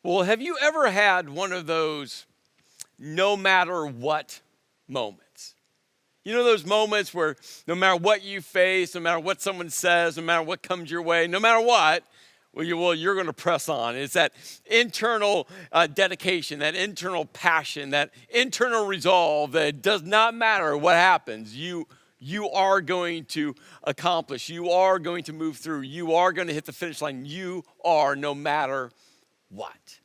Well, have you ever had one of those no matter what moments? You know those moments where no matter what you face, no matter what someone says, no matter what comes your way, no matter what, you're going to press on. It's that internal dedication, that internal passion, that internal resolve that it does not matter what happens. You are going to accomplish. You are going to move through. You are going to hit the finish line. You are no matter what.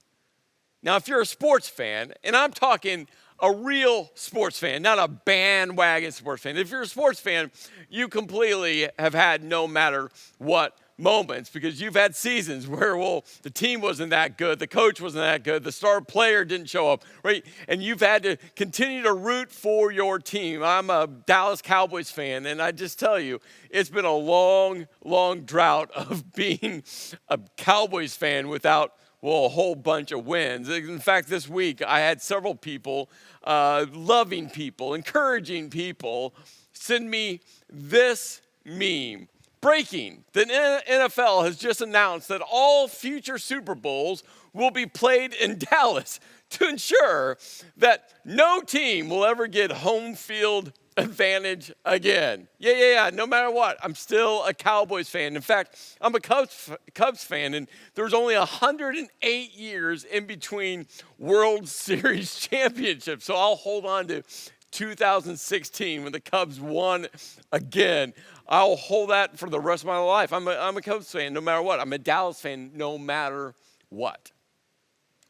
Now, if you're a sports fan, and I'm talking a real sports fan, not a bandwagon sports fan. If you're a sports fan, you completely have had no matter what moments because you've had seasons where, well, the team wasn't that good, the coach wasn't that good, the star player didn't show up, right? And you've had to continue to root for your team. I'm a Dallas Cowboys fan, and I just tell you, it's been a long, long drought of being a Cowboys fan without a whole bunch of wins. In fact, this week I had several people, loving people, encouraging people, send me this meme. Breaking, the NFL has just announced that all future Super Bowls will be played in Dallas to ensure that no team will ever get home field advantage again. Yeah, no matter what, I'm still a Cowboys fan. In fact, I'm a Cubs fan, and there's only 108 years in between World Series championships, so I'll hold on to 2016 when the Cubs won again. I'll hold that for the rest of my life. I'm a Cubs fan no matter what. I'm a Dallas fan no matter what.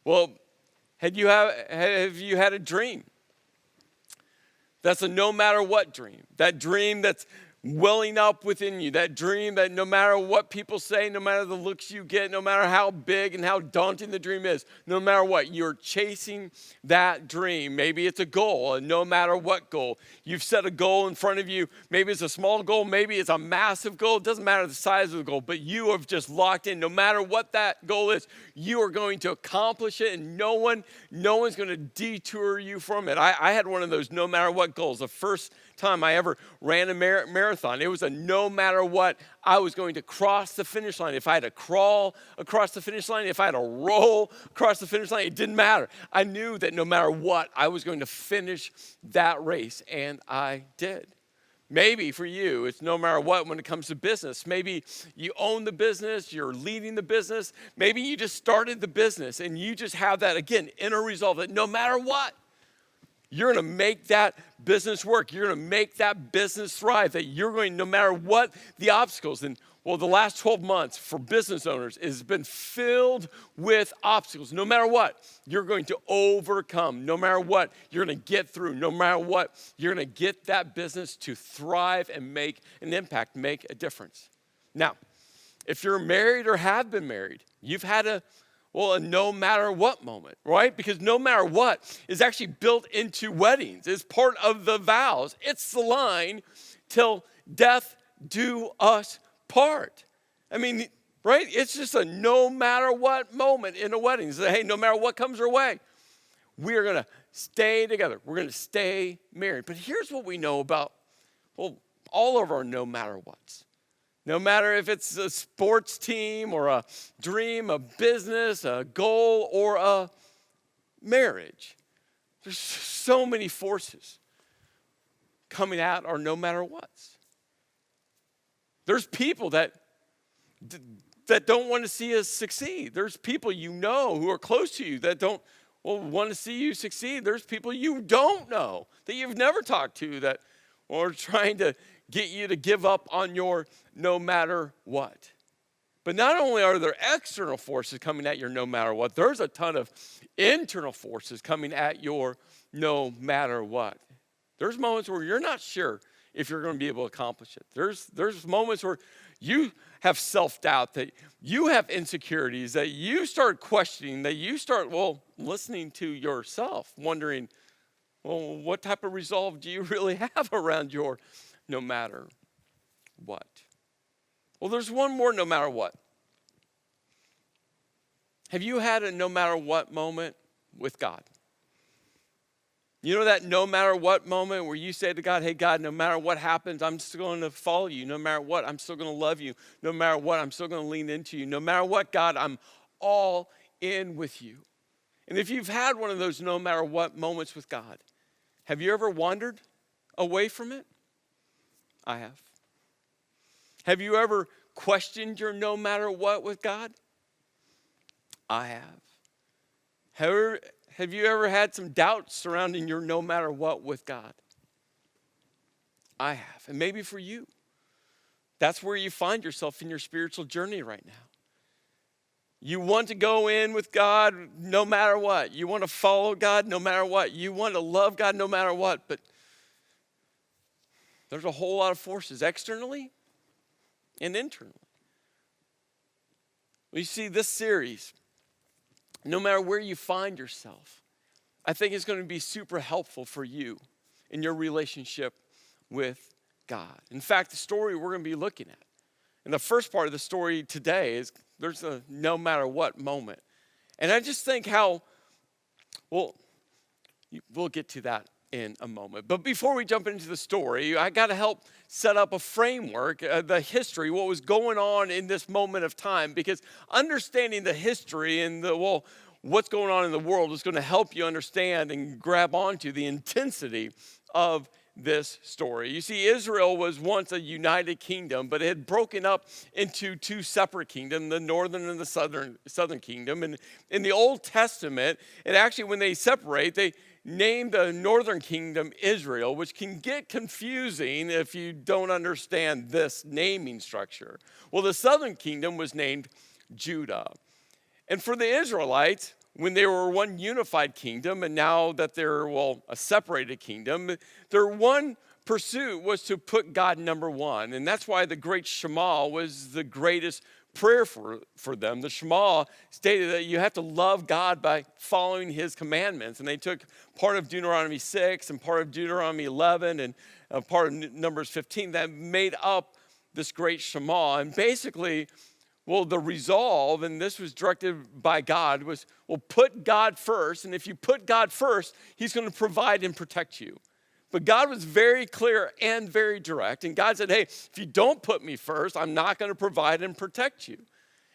Well, have you had a dream? That's a no matter what dream. That dream that's welling up within you. That dream that no matter what people say, no matter the looks you get, no matter how big and how daunting the dream is, no matter what, you're chasing that dream. Maybe it's a goal, a no matter what goal. You've set a goal in front of you. Maybe it's a small goal. Maybe it's a massive goal. It doesn't matter the size of the goal, but you have just locked in. No matter what that goal is, you are going to accomplish it, and no one's going to detour you from it. I had one of those no matter what goals. The first time I ever ran a marathon, it was a no matter what, I was going to cross the finish line. If I had to crawl across the finish line, if I had to roll across the finish line, it didn't matter. I knew that no matter what, I was going to finish that race, and I did. Maybe for you, it's no matter what when it comes to business. Maybe you own the business, you're leading the business. Maybe you just started the business, and you just have that, again, inner resolve that no matter what, you're going to make that business work. You're going to make that business thrive, that you're going, no matter what the obstacles. And well, the last 12 months for business owners has been filled with obstacles. No matter what, you're going to overcome. No matter what, you're going to get through. No matter what, you're going to get that business to thrive and make an impact, make a difference. Now, if you're married or have been married, you've had a no matter what moment, right? Because no matter what is actually built into weddings. It's part of the vows. It's the line, till death do us part. I mean, right? It's just a no matter what moment in a wedding. Say, hey, no matter what comes our way, we are going to stay together. We're going to stay married. But here's what we know about, all of our no matter whats. No matter if it's a sports team or a dream, a business, a goal, or a marriage, there's so many forces coming at our no matter whats. There's people that don't want to see us succeed. There's people you know who are close to you that don't want to see you succeed. There's people you don't know that you've never talked to that are trying to get you to give up on your no matter what. But not only are there external forces coming at your no matter what, there's a ton of internal forces coming at your no matter what. There's moments where you're not sure if you're going to be able to accomplish it. There's moments where you have self-doubt, that you have insecurities, that you start questioning, that you start, listening to yourself, wondering, what type of resolve do you really have around your no matter what? Well, there's one more no matter what. Have you had a no matter what moment with God? You know that no matter what moment where you say to God, hey, God, no matter what happens, I'm still going to follow you. No matter what, I'm still going to love you. No matter what, I'm still going to lean into you. No matter what, God, I'm all in with you. And if you've had one of those no matter what moments with God, have you ever wandered away from it? I have. Have you ever questioned your no matter what with God? I have. Have you ever had some doubts surrounding your no matter what with God? I have. And maybe for you, that's where you find yourself in your spiritual journey right now. You want to go in with God no matter what. You want to follow God no matter what. You want to love God no matter what. But there's a whole lot of forces externally and internally. You see, this series, no matter where you find yourself, I think it's going to be super helpful for you in your relationship with God. In fact, the story we're going to be looking at, and the first part of the story today is there's a no matter what moment. And I just think how, well, we'll get to that in a moment. But before we jump into the story, I got to help set up a framework, the history, what was going on in this moment of time, because understanding the history and what's going on in the world is going to help you understand and grab onto the intensity of this story. You see, Israel was once a united kingdom, but it had broken up into two separate kingdoms, the northern and the southern kingdom. And in the Old Testament, it actually, when they separate, they named the northern kingdom Israel, which can get confusing if you don't understand this naming structure. Well, the southern kingdom was named Judah. And for the Israelites, when they were one unified kingdom, and now that they're, a separated kingdom, their one pursuit was to put God number one. And that's why the great Shema was the greatest prayer for them. The Shema stated that you have to love God by following his commandments. And they took part of Deuteronomy 6 and part of Deuteronomy 11 and part of Numbers 15 that made up this great Shema. And basically, the resolve, and this was directed by God, was, put God first. And if you put God first, he's going to provide and protect you. But God was very clear and very direct. And God said, hey, if you don't put me first, I'm not going to provide and protect you.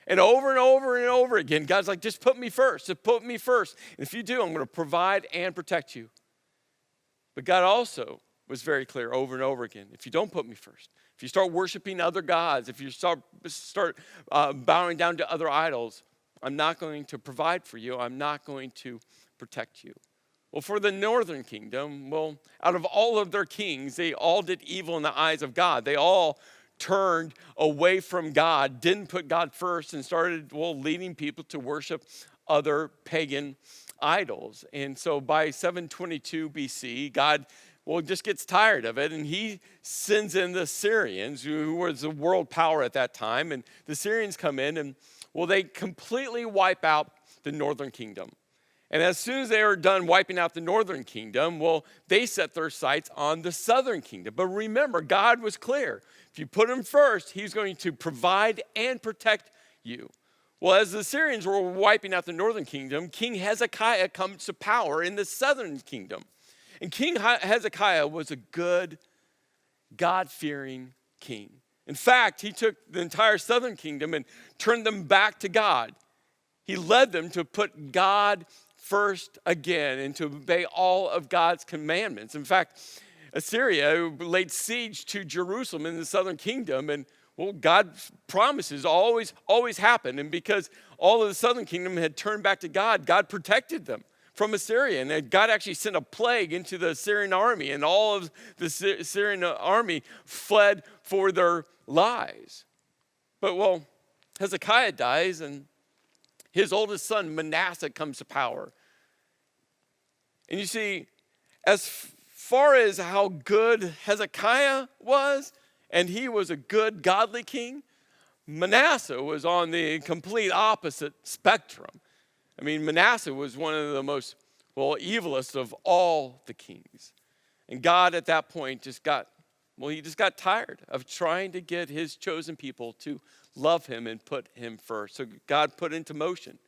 And over again, God's like, just put me first. Just put me first. And if you do, I'm going to provide and protect you. But God also was very clear over and over again. If you don't put me first, if you start worshiping other gods, if you start bowing down to other idols, I'm not going to provide for you. I'm not going to protect you. Well, for the northern kingdom, out of all of their kings, they all did evil in the eyes of God. They all turned away from God, didn't put God first, and started, leading people to worship other pagan idols. And so by 722 BC, God just gets tired of it, and he sends in the Syrians, who was the world power at that time. And the Syrians come in, and they completely wipe out the northern kingdom. And as soon as they are done wiping out the northern kingdom, they set their sights on the southern kingdom. But remember, God was clear. If you put him first, he's going to provide and protect you. Well, as the Syrians were wiping out the northern kingdom, King Hezekiah comes to power in the southern kingdom. And King Hezekiah was a good, God-fearing king. In fact, he took the entire southern kingdom and turned them back to God. He led them to put God first again and to obey all of God's commandments. In fact, Assyria laid siege to Jerusalem in the southern kingdom, and God's promises always happen. And because all of the southern kingdom had turned back to God, God protected them from Assyria. And God actually sent a plague into the Syrian army, and all of the Syrian army fled for their lives. But Hezekiah dies, and his oldest son Manasseh comes to power. And you see, as far as how good Hezekiah was, and he was a good, godly king, Manasseh was on the complete opposite spectrum. I mean, Manasseh was one of the most, evilest of all the kings. And God at that point just got tired of trying to get his chosen people to love him and put him first. So God put into motion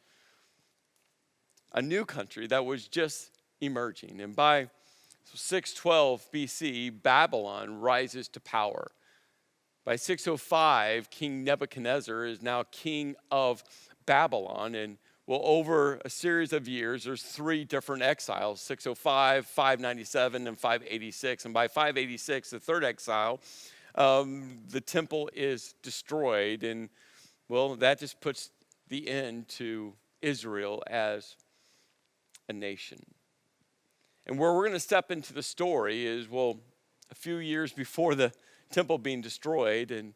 a new country that was just emerging. And by 612 BC, Babylon rises to power. By 605, King Nebuchadnezzar is now king of Babylon. And Well, over a series of years, there's three different exiles, 605, 597, and 586. And by 586, the third exile, the temple is destroyed. And, well, that just puts the end to Israel as a nation. And where we're going to step into the story is, well, a few years before the temple being destroyed, and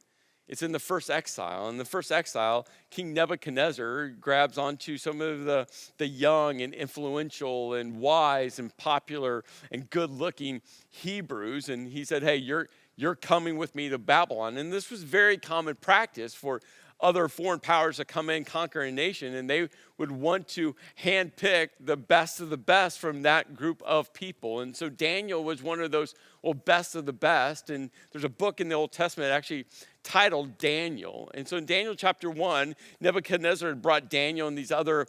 it's in the first exile. In the first exile, King Nebuchadnezzar grabs onto some of the young and influential and wise and popular and good-looking Hebrews, and he said, hey, you're coming with me to Babylon. And this was very common practice for other foreign powers to come in, conquer a nation, and they would want to handpick the best of the best from that group of people. And so Daniel was one of those, well, best of the best. And there's a book in the Old Testament actually titled Daniel. And so in Daniel chapter 1, Nebuchadnezzar had brought Daniel and these other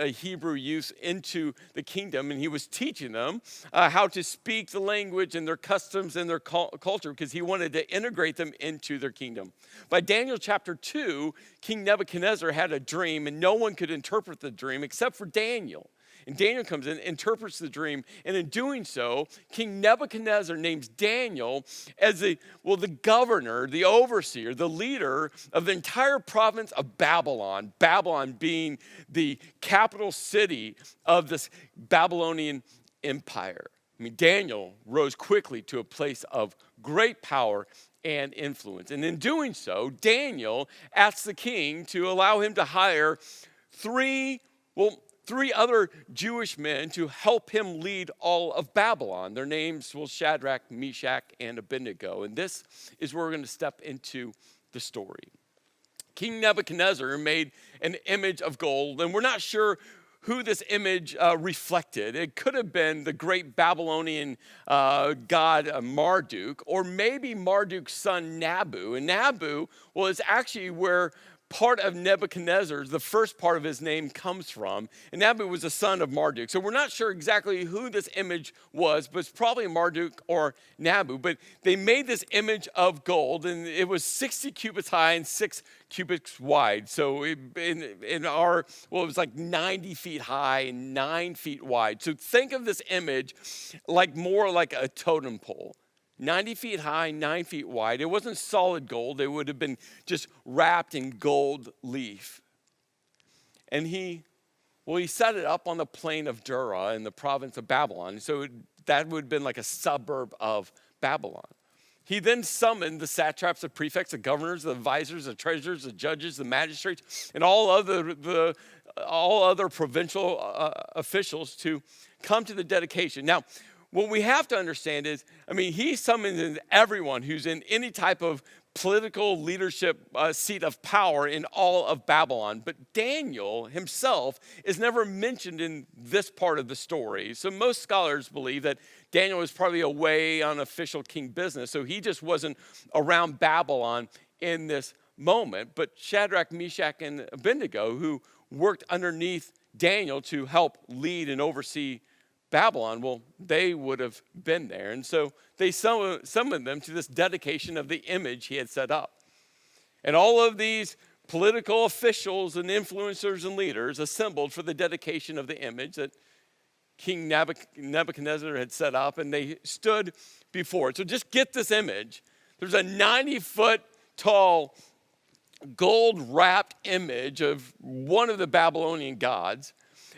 Hebrew youths into the kingdom, and he was teaching them how to speak the language and their customs and their culture, because he wanted to integrate them into their kingdom. By Daniel chapter 2, King Nebuchadnezzar had a dream, and no one could interpret the dream except for Daniel. And Daniel comes in, interprets the dream, and in doing so, King Nebuchadnezzar names Daniel as the governor, the overseer, the leader of the entire province of Babylon, Babylon being the capital city of this Babylonian empire. I mean, Daniel rose quickly to a place of great power and influence. And in doing so, Daniel asks the king to allow him to hire three other Jewish men to help him lead all of Babylon. Their names were Shadrach, Meshach, and Abednego. And this is where we're going to step into the story. King Nebuchadnezzar made an image of gold, and we're not sure who this image reflected. It could have been the great Babylonian god Marduk, or maybe Marduk's son Nabu. And Nabu was actually where part of Nebuchadnezzar's, the first part of his name, comes from. And Nabu was the son of Marduk. So we're not sure exactly who this image was, but it's probably Marduk or Nabu. But they made this image of gold, and it was 60 cubits high and 6 cubits wide. So it was like 90 feet high and 9 feet wide. So think of this image more like a totem pole. 90 feet high, 9 feet wide. It wasn't solid gold. It would have been just wrapped in gold leaf. And he set it up on the plain of Dura in the province of Babylon. So that would have been like a suburb of Babylon. He then summoned the satraps, the prefects, the governors, the advisors, the treasurers, the judges, the magistrates, and all other provincial officials to come to the dedication. Now, what we have to understand is, he summons everyone who's in any type of political leadership seat of power in all of Babylon. But Daniel himself is never mentioned in this part of the story. So most scholars believe that Daniel was probably away on official king business, so he just wasn't around Babylon in this moment. But Shadrach, Meshach, and Abednego, who worked underneath Daniel to help lead and oversee Babylon, well, they would have been there. And so they summoned them to this dedication of the image he had set up. And all of these political officials and influencers and leaders assembled for the dedication of the image that King Nebuchadnezzar had set up, and they stood before it. So just get this image. There's a 90-foot tall gold-wrapped image of one of the Babylonian gods,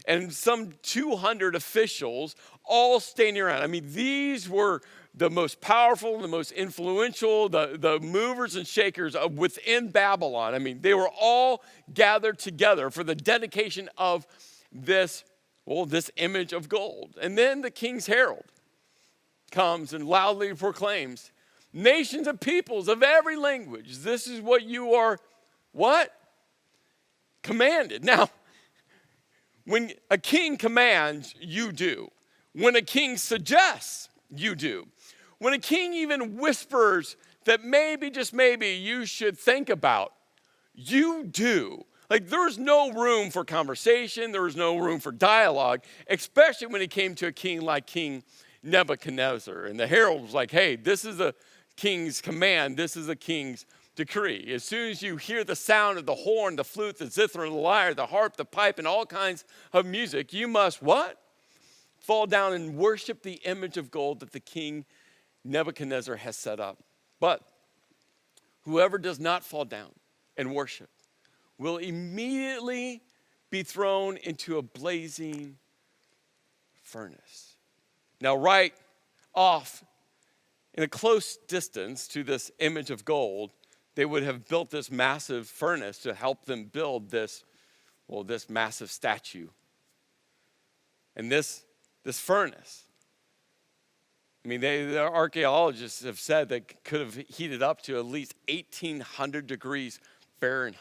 and some 200 officials all standing around. These were the most powerful, the most influential, the movers and shakers of within Babylon. They were all gathered together for the dedication of this image of gold. And then the king's herald comes and loudly proclaims, nations and peoples of every language, this is what you are, commanded. Now, when a king commands, you do. When a king suggests, you do. When a king even whispers that maybe, just maybe, you should think about, you do. There's no room for conversation. There was no room for dialogue, especially when it came to a king like King Nebuchadnezzar. And the herald was like, hey, this is a king's command. This is a king's decree. As soon as you hear the sound of the horn, the flute, the zither, the lyre, the harp, the pipe, and all kinds of music, you must what? Fall down and worship the image of gold that the king Nebuchadnezzar has set up. But whoever does not fall down and worship will immediately be thrown into a blazing furnace. Now, right off in a close distance to this image of gold, they would have built this massive furnace to help them build this massive statue. And this furnace, I mean, the archaeologists have said that could have heated up to at least 1,800 degrees Fahrenheit.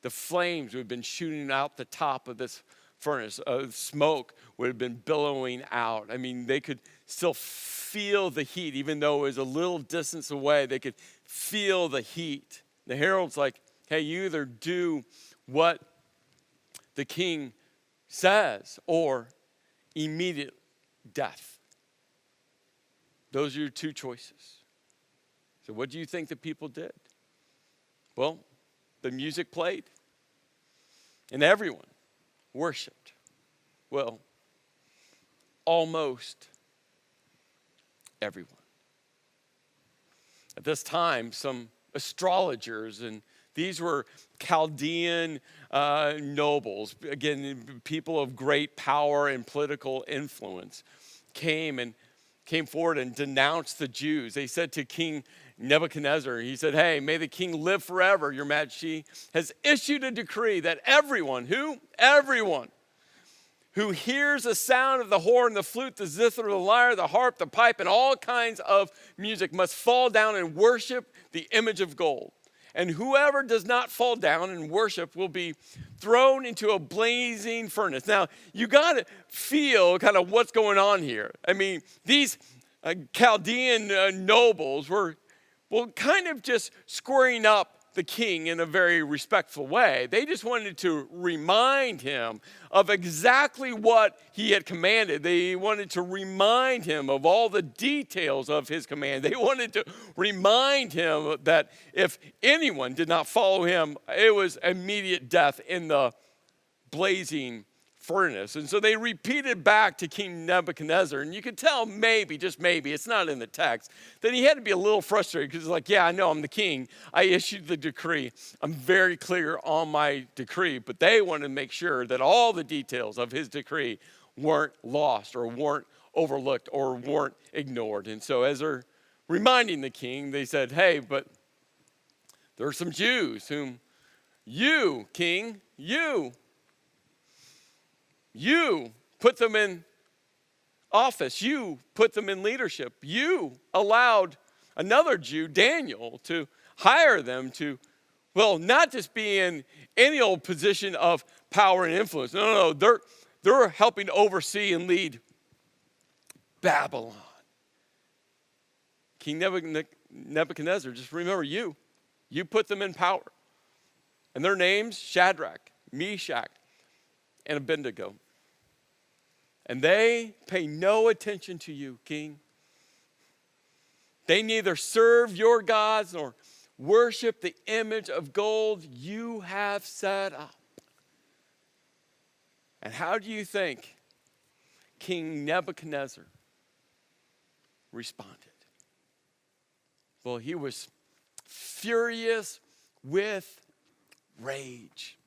The flames would have been shooting out the top of this furnace. Smoke would have been billowing out. I mean, they could still feel the heat, even though it was a little distance away. They could feel the heat. The herald's like, hey, you either do what the king says or immediate death. Those are your two choices. So what do you think the people did? Well, the music played, and everyone worshiped. Well, almost everyone. At this time, some astrologers, and these were Chaldean nobles, again, people of great power and political influence, came forward and denounced the Jews. They said to King Nebuchadnezzar, he said, hey, may the king live forever. Your Majesty has issued a decree that everyone who hears the sound of the horn, the flute, the zither, the lyre, the harp, the pipe, and all kinds of music must fall down and worship the image of gold. And whoever does not fall down and worship will be thrown into a blazing furnace. Now, you got to feel kind of what's going on here. I mean, these Chaldean nobles were kind of just squaring up the king in a very respectful way. They just wanted to remind him of exactly what he had commanded. They wanted to remind him of all the details of his command. They wanted to remind him that if anyone did not follow him, it was immediate death in the blazing furnace. And so they repeated back to King Nebuchadnezzar, and you could tell maybe, just maybe, it's not in the text, that he had to be a little frustrated because he's like, yeah, I know I'm the king. I issued the decree. I'm very clear on my decree, but they wanted to make sure that all the details of his decree weren't lost or weren't overlooked or weren't ignored. And so as they're reminding the king, they said, hey, but there are some Jews whom you, king, you put them in office. You put them in leadership. You allowed another Jew, Daniel, to hire them to, well, not just be in any old position of power and influence. No, they're helping oversee and lead Babylon. King Nebuchadnezzar, just remember you put them in power. And their names, Shadrach, Meshach, and Abednego. And they pay no attention to you, king. They neither serve your gods nor worship the image of gold you have set up. And how do you think King Nebuchadnezzar responded? Well, he was furious with rage.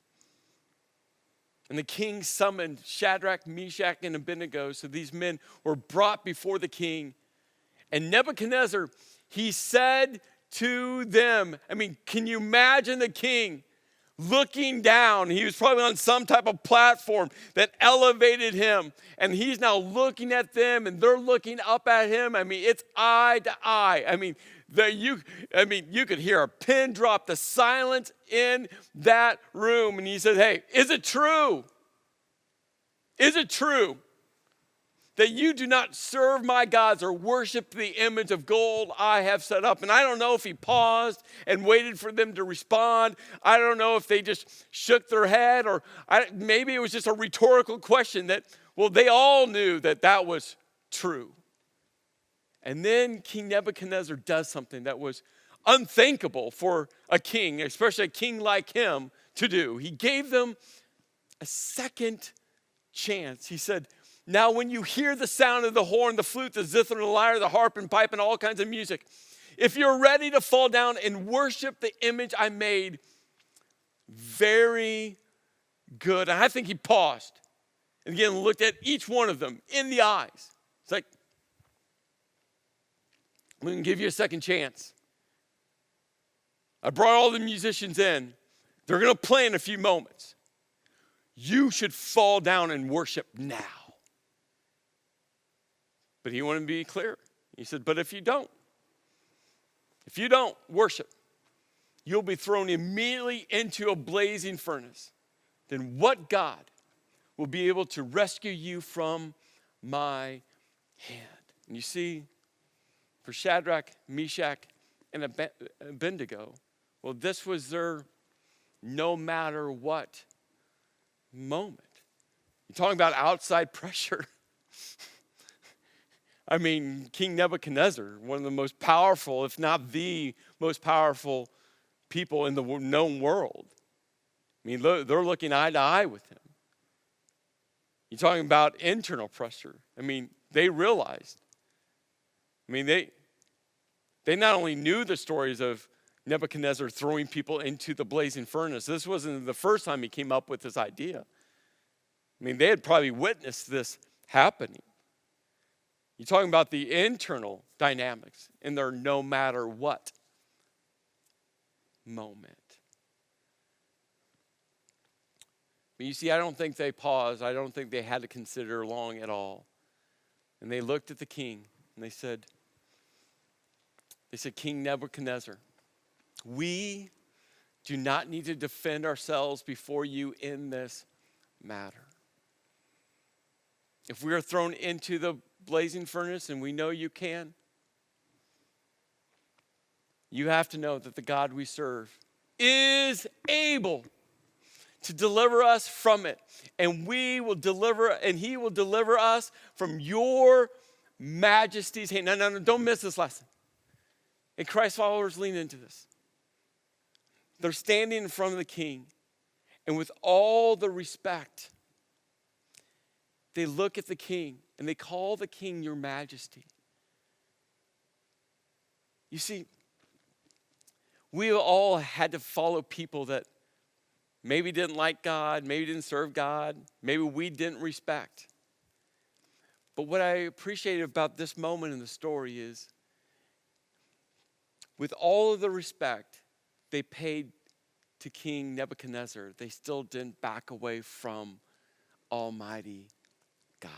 And the king summoned Shadrach, Meshach, and Abednego. So these men were brought before the king. And Nebuchadnezzar, he said to them, I mean, can you imagine the king looking down? He was probably on some type of platform that elevated him. And he's now looking at them, and they're looking up at him. I mean, it's eye to eye. I mean, you could hear a pin drop, the silence in that room. And he said, hey, is it true? Is it true that you do not serve my gods or worship the image of gold I have set up? And I don't know if he paused and waited for them to respond. I don't know if they just shook their head, or maybe it was just a rhetorical question that, well, they all knew that was true. And then King Nebuchadnezzar does something that was unthinkable for a king, especially a king like him, to do. He gave them a second chance. He said, now when you hear the sound of the horn, the flute, the zither, the lyre, the harp and pipe and all kinds of music, if you're ready to fall down and worship the image I made, very good. And I think he paused and again looked at each one of them in the eyes. It's like, I'm going to give you a second chance. I brought all the musicians in. They're going to play in a few moments. You should fall down and worship now. But he wanted to be clear. He said, but if you don't worship, you'll be thrown immediately into a blazing furnace. Then what God will be able to rescue you from my hand? And you see, for Shadrach, Meshach, and Abednego, well, this was their no matter what moment. You're talking about outside pressure. I mean, King Nebuchadnezzar, one of the most powerful, if not the most powerful people in the known world. I mean, they're looking eye to eye with him. You're talking about internal pressure. I mean, they realized. I mean, they not only knew the stories of Nebuchadnezzar throwing people into the blazing furnace. This wasn't the first time he came up with this idea. I mean, they had probably witnessed this happening. You're talking about the internal dynamics in their no matter what moment. But you see, I don't think they paused. I don't think they had to consider long at all. And they looked at the king and they said, King Nebuchadnezzar, we do not need to defend ourselves before you in this matter. If we are thrown into the blazing furnace, and we know you can, you have to know that the God we serve is able to deliver us from it. And he will deliver us from your majesty's hand. No, don't miss this lesson. And Christ followers, lean into this. They're standing in front of the king, and with all the respect, they look at the king, and they call the king your majesty. You see, we all had to follow people that maybe didn't like God, maybe didn't serve God, maybe we didn't respect. But what I appreciated about this moment in the story is, with all of the respect they paid to King Nebuchadnezzar, they still didn't back away from Almighty God.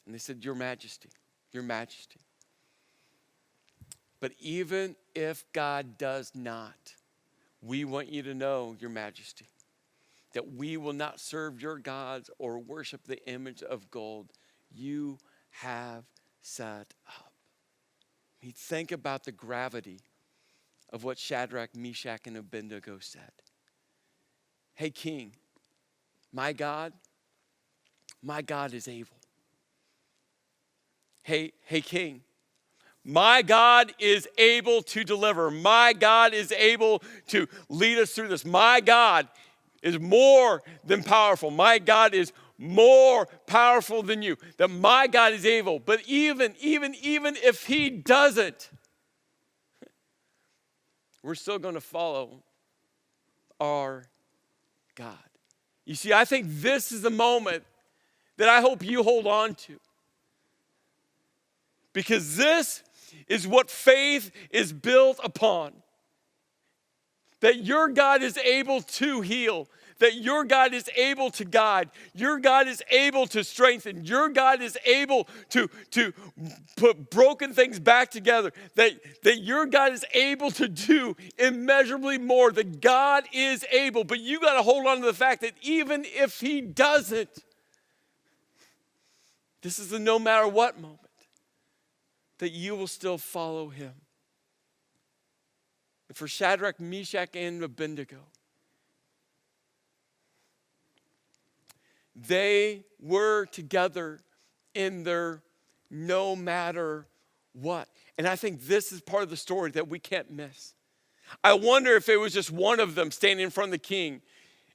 And they said, your majesty, your majesty. But even if God does not, we want you to know, your majesty, that we will not serve your gods or worship the image of gold you have set up. I mean, think about the gravity of what Shadrach, Meshach, and Abednego said. Hey, king, my God is able. Hey, king, my God is able to deliver. My God is able to lead us through this. My God is more than powerful. My God is more powerful than you. That my God is able. But even if he doesn't, we're still going to follow our God. You see, I think this is the moment that I hope you hold on to. Because this is what faith is built upon. That your God is able to heal. That your God is able to guide. Your God is able to strengthen. Your God is able to put broken things back together. That your God is able to do immeasurably more. That God is able. But you got to hold on to the fact that even if he doesn't, this is the no matter what moment, that you will still follow him. And for Shadrach, Meshach, and Abednego, they were together in their no matter what. And I think this is part of the story that we can't miss. I wonder if it was just one of them standing in front of the king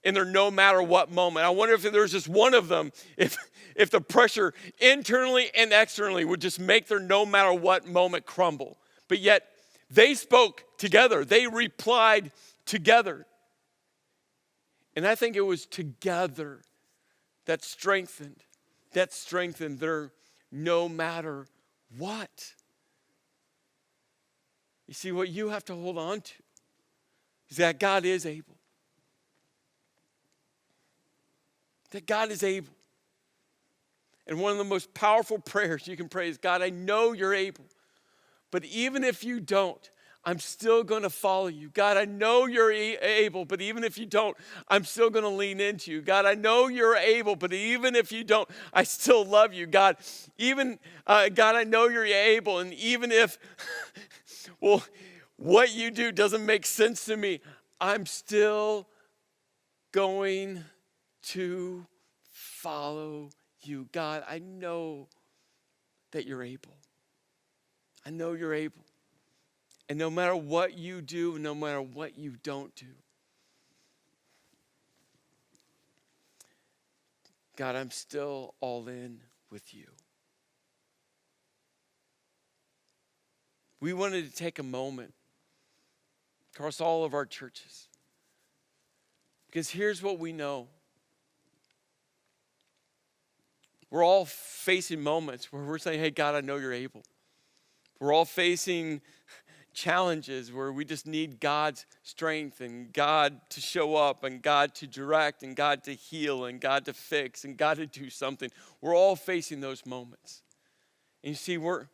in their no matter what moment. I wonder if there was just one of them, if the pressure internally and externally would just make their no matter what moment crumble. But yet they spoke together. They replied together. And I think it was together that strengthened their no matter what. You see, what you have to hold on to is that God is able. That God is able. And one of the most powerful prayers you can pray is, God, I know you're able. But even if you don't, I'm still going to follow you. God, I know you're able, but even if you don't, I'm still going to lean into you. God, I know you're able, but even if you don't, I still love you. God, God, I know you're able, and even if, well, what you do doesn't make sense to me, I'm still going to follow you. God, I know that you're able. I know you're able. And no matter what you do, no matter what you don't do, God, I'm still all in with you. We wanted to take a moment across all of our churches, because here's what we know. We're all facing moments where we're saying, hey, God, I know you're able. We're all facing challenges where we just need God's strength and God to show up and God to direct and God to heal and God to fix and God to do something. We're all facing those moments. And you see, we're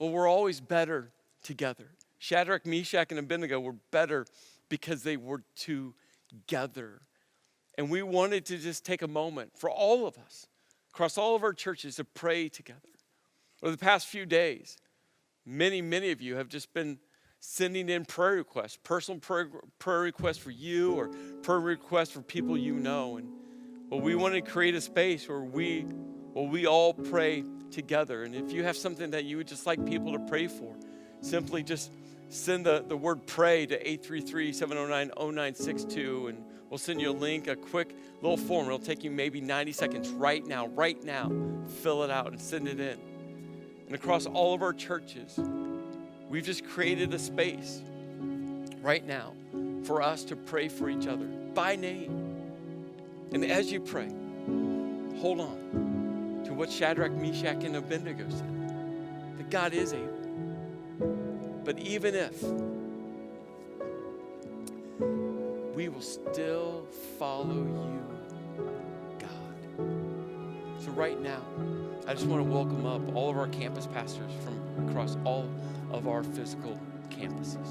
always better together. Shadrach, Meshach, and Abednego were better because they were together. And we wanted to just take a moment for all of us, across all of our churches, to pray together. Over the past few days, many of you have just been sending in prayer requests, personal prayer requests for you or prayer requests for people you know. And we want to create a space where we all pray together. And if you have something that you would just like people to pray for, simply just send the word pray to 833-709-0962, and we'll send you a link, a quick little form. It'll take you maybe 90 seconds right now. Fill it out and send it in. And across all of our churches, we've just created a space right now for us to pray for each other by name. And as you pray, hold on to what Shadrach, Meshach, and Abednego said, that God is able. But even if, we will still follow you, God. So right now, I just want to welcome up all of our campus pastors from across all of our physical campuses.